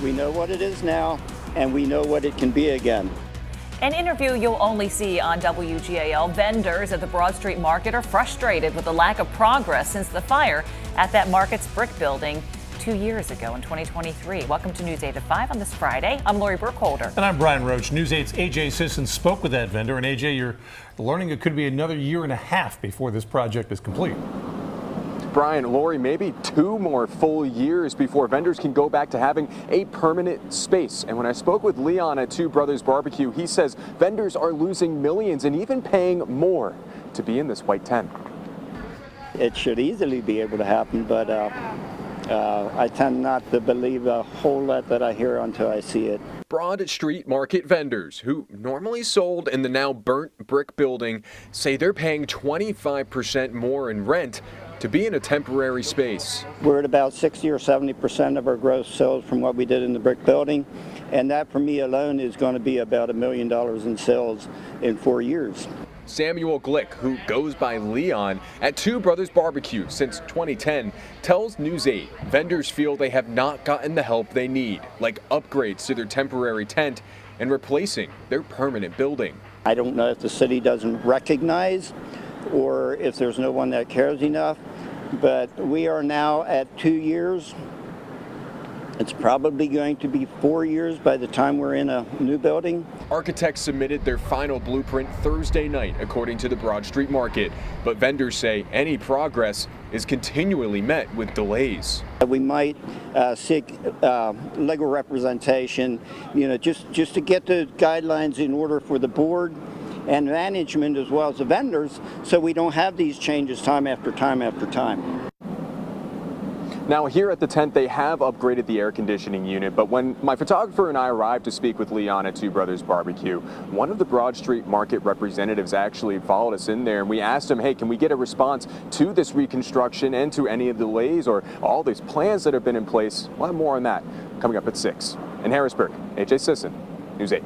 We know what it is now, and we know what it can be again. An interview you'll only see on WGAL. Vendors at the Broad Street Market are frustrated with the lack of progress since the fire at that market's brick building 2 years ago in 2023. Welcome to News 8 at 5 on this Friday. I'm Lori Burkholder. And I'm Brian Roach. News 8's AJ Sisson spoke with that vendor. And AJ, you're learning it could be another year and a half before this project is complete. Brian, Lori, maybe 2 more full years before vendors can go back to having a permanent space. And when I spoke with Leon at Two Brothers Barbecue, he says vendors are losing millions and even paying more to be in this white tent. It should easily be able to happen, but I tend not to believe a whole lot that I hear until I see it. Broad Street Market vendors who normally sold in the now burnt brick building say they're paying 25% more in rent to be in a temporary space. We're at about 60 or 70% of our gross sales from what we did in the brick building, and that for me alone is going to be about $1 million in sales in 4 years. Samuel Glick, who goes by Leon at Two Brothers Barbecue since 2010, tells News 8 vendors feel they have not gotten the help they need, like upgrades to their temporary tent and replacing their permanent building. I don't know if the city doesn't recognize or if there's no one that cares enough, but we are now at 2 years. It's probably going to be 4 years by the time we're in a new building. Architects submitted their final blueprint Thursday night, according to the Broad Street Market, but vendors say any progress is continually met with delays. We might seek legal representation, just to get the guidelines in order for the board and management as well as the vendors, so we don't have these changes time after time after time. Now here at the tent, they have upgraded the air conditioning unit, but when my photographer and I arrived to speak with Leon at Two Brothers Barbecue, one of the Broad Street Market representatives actually followed us in there, and we asked him, hey, can we get a response to this reconstruction and to any of the delays or all these plans that have been in place? We'll have more on that coming up at 6. In Harrisburg, AJ Sisson, News 8.